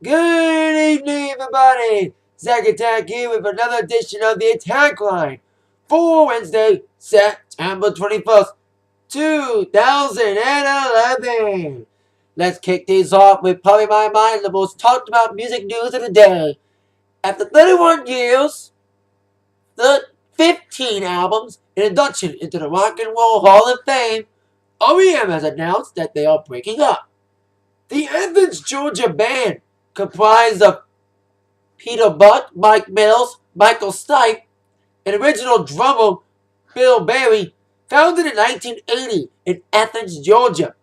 Good evening, everybody. Zach Attack here with another edition of the Atakline for Wednesday, September 21st, 2011. Let's kick things off with probably my mind the most talked about music news of the day. After 31 years, the 15 albums, and induction into the Rock and Roll Hall of Fame, R.E.M. has announced that they are breaking up. The Athens, Georgia band, comprised of Peter Buck, Mike Mills, Michael Stipe, and original drummer Bill Berry, founded in 1980 in Athens, Georgia.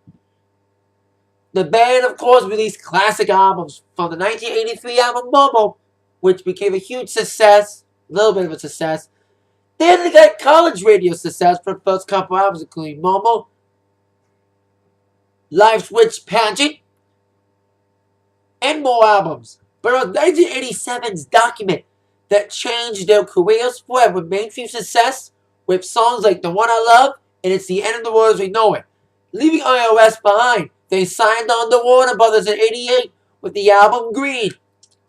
The band, of course, released classic albums from the 1983 album Momo, which became a huge success, a little bit of a success. Then they got college radio success for the first couple albums, including Momo, Life's Witch Pageant, and more albums. But it was 1987's document that changed their careers forever. Mainstream success with songs like The One I Love and It's the End of the World as We Know It. Leaving iOS behind, they signed on to Warner Brothers in 88 with the album Glee.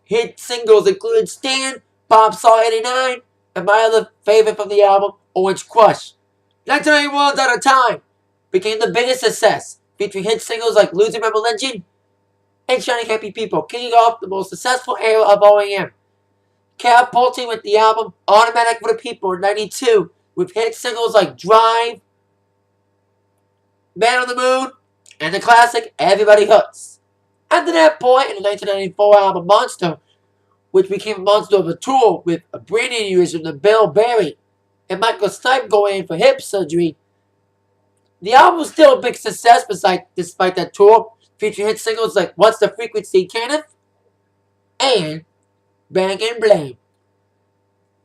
Hit singles included Stan, Bob Saw 89, and my other favorite from the album, Orange Crush. 1991's Out of Time became the biggest success, featuring hit singles like Losing My Religion and Shining Happy People, kicking off the most successful era of R.E.M. Catapulting with the album Automatic for the People in 92, with hit singles like Drive, Man on the Moon, and the classic Everybody Hurts. After that point, in the 1994 album Monster, which became a monster of a tour with a brain aneurysm to Bill Berry and Michael Stipe going in for hip surgery, the album was still a big success despite that tour, featuring hit singles like What's the Frequency, Kenneth? And Bang and Blame.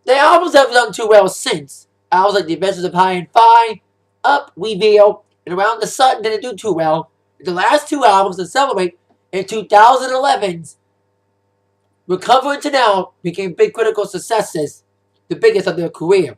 The albums haven't done too well since. Albums like The Adventures of High and Fi, Up, We Veil, and Around the Sun didn't do too well. The last two albums to celebrate in 2011's Recover to Now became big critical successes, the biggest of their career.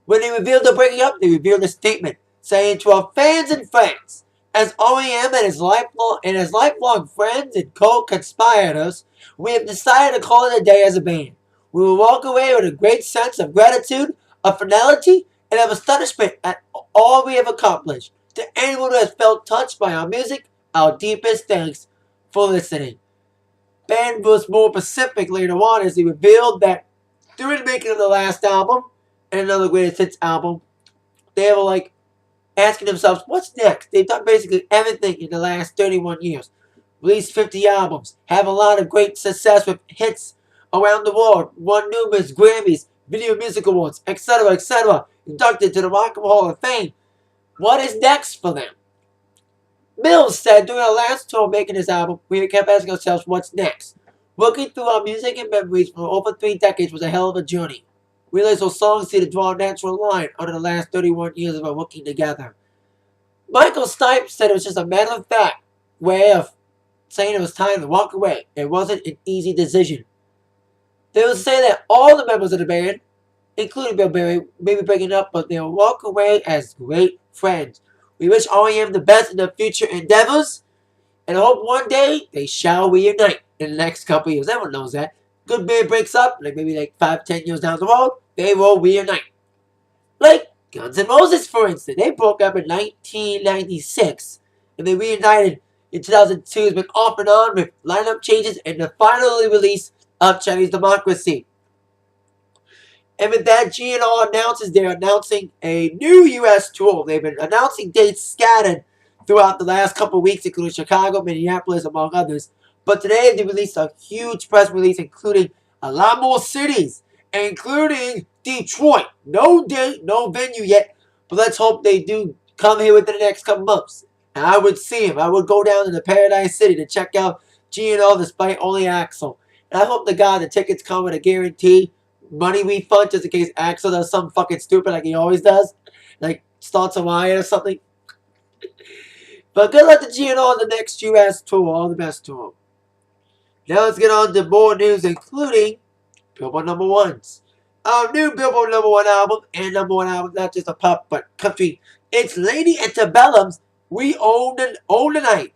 When they revealed their breaking up, they revealed a statement saying to our fans and friends, as R.E.M. and his lifelong friends and co-conspirators, we have decided to call it a day as a band. We will walk away with a great sense of gratitude, of finality, and of astonishment at all we have accomplished. To anyone who has felt touched by our music, our deepest thanks for listening. Band was more specific later on as they revealed that during the making of the last album and another greatest hits album, they were like asking themselves, what's next? They've done basically everything in the last 31 years. Released 50 albums, have a lot of great success with hits around the world, won numerous Grammys, Video Music Awards, etc., etc., inducted to the Rock and Roll Hall of Fame. What is next for them? Mills said during our last tour making this album, we kept asking ourselves, what's next? Working through our music and memories for over 3 decades was a hell of a journey. We realized those songs seemed to draw a natural line under the last 31 years of our working together. Michael Stipe said it was just a matter-of-fact way of saying it was time to walk away. It wasn't an easy decision. They would say that all the members of the band, including Bill Berry, may be breaking up, but they'll walk away as great friends. We wish R.E.M. the best in their future endeavors, and hope one day they shall reunite in the next couple years. Everyone knows that. Good band breaks up, maybe 5-10 years down the road, they will reunite. Like Guns N' Roses, for instance. They broke up in 1996, and they reunited in 2002. It's been off and on with lineup changes and the final release of Chinese Democracy. And with that, G&R announces they're announcing a new U.S. tour. They've been announcing dates scattered throughout the last couple of weeks, including Chicago, Minneapolis, among others. But today they released a huge press release, including a lot more cities, including Detroit. No date, no venue yet, but let's hope they do come here within the next couple months. And I would see him. I would go down to the Paradise City to check out G&R despite only Axl. And I hope to God the tickets come with a guarantee money refund just in case Axl does something fucking stupid like he always does. Like starts a riot or something. But good luck to G&R on the next US tour. All the best to him. Now let's get on to more news, including Billboard number ones. Our new Billboard number one album, and number one album, not just a pop, but country. It's Lady Antebellum's We Own the Night.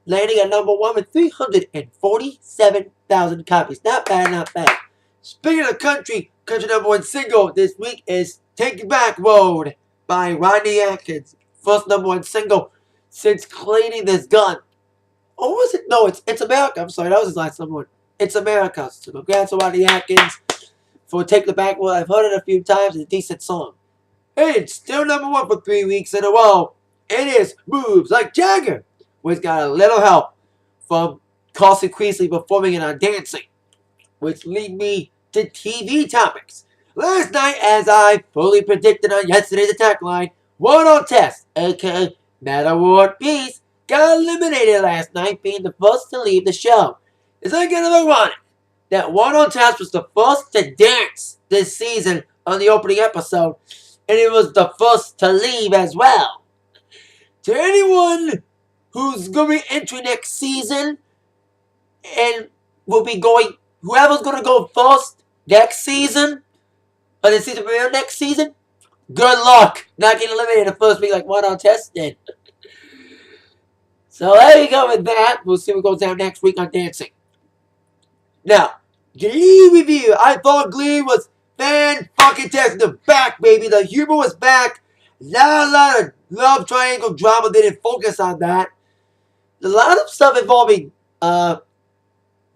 landing at number 1 with 347,000 copies. Not bad, not bad. Speaking of country number 1 single this week is Take It Back Road by Rodney Atkins. First number 1 single since Cleaning This Gun. Or was it? No, it's America. I'm sorry, that was his last number 1. It's America. So congrats to Rodney Atkins for Take It Back Road. I've heard it a few times. It's a decent song. Hey, it's still number 1 for 3 weeks in a row. It is Moves Like Jagger, which got a little help from Carson Creasley performing it on Dancing, which lead me to TV topics. Last night, as I fully predicted on yesterday's Atakline, One on Test, aka Matter What Peace, got eliminated last night, being the first to leave the show. Is that kind of ironic that One on Test was the first to dance this season on the opening episode, and it was the first to leave as well? To anyone who's going to be entering next season and will be going, whoever's going to go first next season, or the season premiere next season, good luck not getting eliminated the first week like One on Test did. So there you go with that. We'll see what goes down next week on Dancing. Now, Glee review. I thought Glee was fan-fucking-tastic. Back, baby. The humor was back. Not a lot of love triangle drama. They didn't focus on that. A lot of stuff involving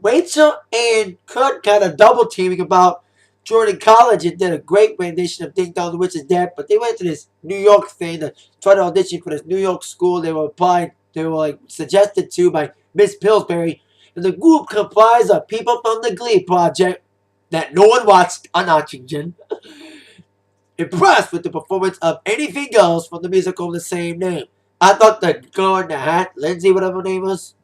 Rachel and Kurt kind of double teaming about Jordan College and did a great rendition of Ding Dong the Witch is Dead. But they went to this New York thing to try to audition for this New York school. They were applied. They were like suggested to by Miss Pillsbury. And the group comprised of people from the Glee project that no one watched on Oxygen. Impressed with the performance of Anything Goes from the musical of the same name. I thought the girl in the hat, Lindsay, whatever her name was,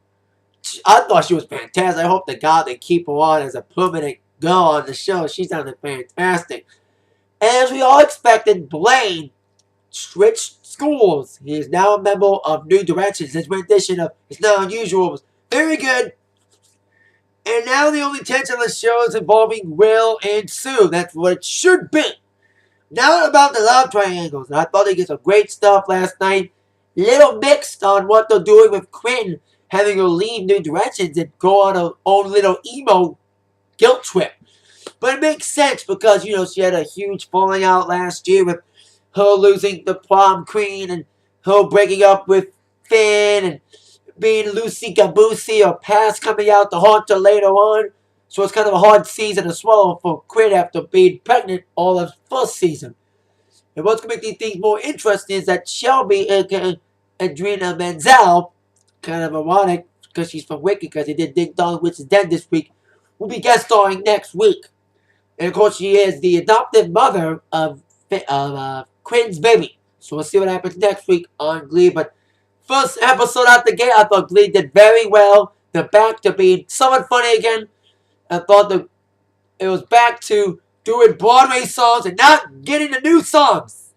I thought she was fantastic. I hope to God they keep her on as a permanent girl on the show. She sounded fantastic. As we all expected, Blaine switched schools. He is now a member of New Directions. His rendition of It's Not Unusual was very good. And now the only tension on the show is involving Will and Sue. That's what it should be. Now about the love triangles. I thought they did some great stuff last night. Little mixed on what they're doing with Quinn having her leave New Directions and go on her own little emo guilt trip. But it makes sense because, you know, she had a huge falling out last year with her losing the prom queen and her breaking up with Finn and being Lucy Gabusi, or past coming out to haunt her later on. So it's kind of a hard season to swallow for Quinn after being pregnant all of first season. And what's going to make these things more interesting is that Shelby, aka Adrina Menzel, kind of ironic because she's from Wicked, because he did Ding Dong Which is Dead this week, will be guest starring next week. And of course she is the adoptive mother of Quinn's baby. So we'll see what happens next week on Glee. But first episode out the gate, I thought Glee did very well. They're back to being somewhat funny again. I thought that it was back to doing Broadway songs and not getting the new songs.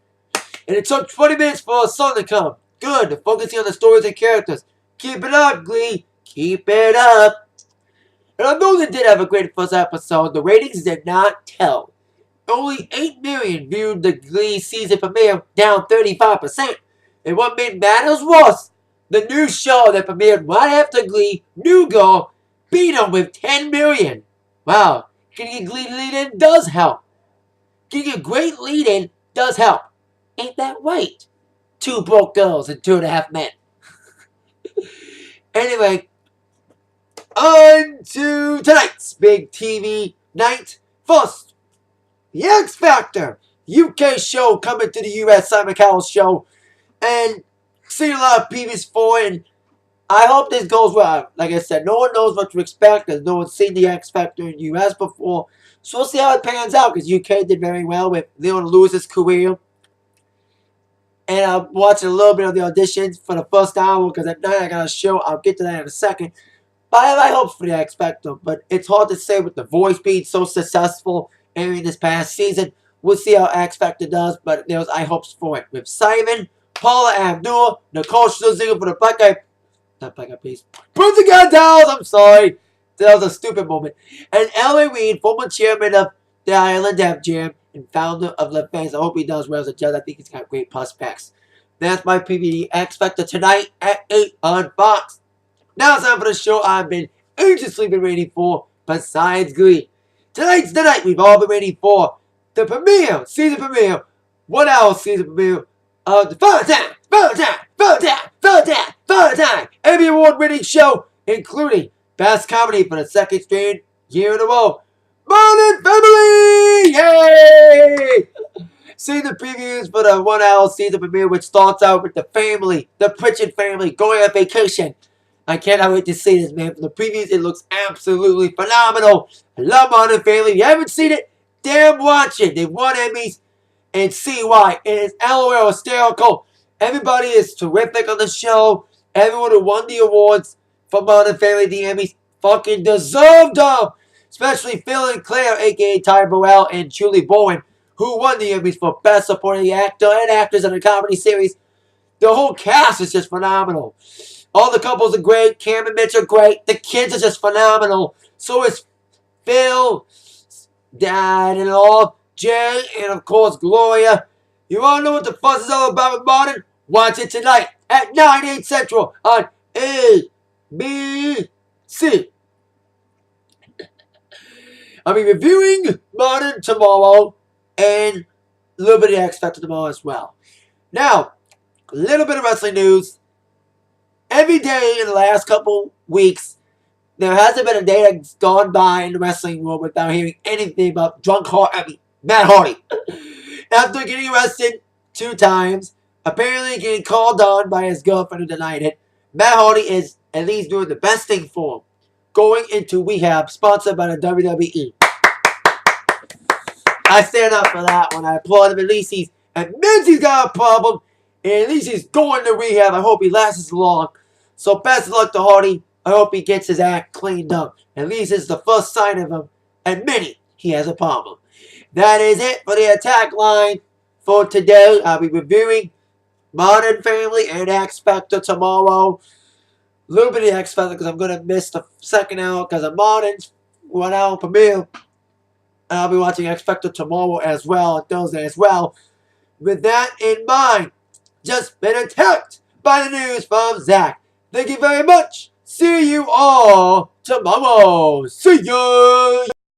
And it took 20 minutes for a song to come. Good, focusing on the stories and characters. Keep it up, Glee. Keep it up. And although they did have a great first episode, the ratings did not tell. Only 8 million viewed the Glee season premiere, down 35%. And what made matters worse, the new show that premiered right after Glee, New Girl, beat them with 10 million. Wow, getting a Glee lead-in does help. Getting a great lead-in does help. Ain't that right? 2 broke girls and 2.5 men. Anyway, on to tonight's big TV night. First, The X Factor, UK show coming to the US, Simon Cowell's show. And seen a lot of previews for it, and I hope this goes well. Like I said, no one knows what to expect because no one's seen the X Factor in the US before. So we'll see how it pans out because UK did very well with Leon Lewis's career. And I'm watching a little bit of the auditions for the first hour because at night I got a show. I'll get to that in a second. But I have high hopes for the X Factor. But it's hard to say with The Voice being so successful airing this past season. We'll see how X Factor does, but there's high hopes for it. With Simon, Paula Abdul, Nicole Scherzinger for the Black Eyed, not Black Eyed Peas, Prince of Gentiles, I'm sorry. That was a stupid moment. And L.A. Reid, former chairman of the Island Def Jam and founder of Le Fans. I hope he does well as a judge. I think he's got great prospects. That's my preview X Factor tonight at 8 on Fox. Now it's time for the show I've been anxiously waiting for, besides Glee. Tonight's the night we've all been waiting for. The premiere, season premiere, 1 hour season premiere of the Valentine, Emmy Award winning show, including Best Comedy for the second straight year in a row. Modern Family! Yay! See the previews for the 1 hour season premiere, which starts out with the family, the Pritchard family, going on vacation. I cannot wait to see this, man. From the previews, it looks absolutely phenomenal. I love Modern Family. If you haven't seen it, damn watch it. They've won Emmys, and see why. It is LOL hysterical. Everybody is terrific on the show. Everyone who won the awards for Modern Family, the Emmys, fucking deserved them. Especially Phil and Claire, a.k.a. Ty Burrell and Julie Bowen, who won the Emmys for Best Supporting Actor and Actors in a Comedy Series. The whole cast is just phenomenal. All the couples are great. Cam and Mitch are great. The kids are just phenomenal. So is Phil, Dad, and all, Jay, and of course Gloria. You all know what the fuss is all about with Modern? Watch it tonight at 9, 8 Central on ABC. I'll be reviewing Modern tomorrow and a little bit of X Factor tomorrow as well. Now, a little bit of wrestling news. Every day in the last couple weeks, there hasn't been a day that's gone by in the wrestling world without hearing anything about Matt Hardy. After getting arrested 2 times, apparently getting called on by his girlfriend who denied it, Matt Hardy is at least doing the best thing for him. Going into Rehab, sponsored by the WWE. I stand up for that one. I applaud him. At least he's admits he's got a problem, and at least he's going to rehab. I hope he lasts long. So best of luck to Hardy. I hope he gets his act cleaned up. At least it's the first sign of him admitting he has a problem. That is it for the attack line for today. I'll be reviewing Modern Family and X Factor tomorrow. A little bit of X Factor because I'm going to miss the second hour because of Modern's 1 hour premiere. And I'll be watching X Factor tomorrow as well, and Thursday as well. With that in mind, just been attacked by the news from Zach. Thank you very much. See you all tomorrow. See ya!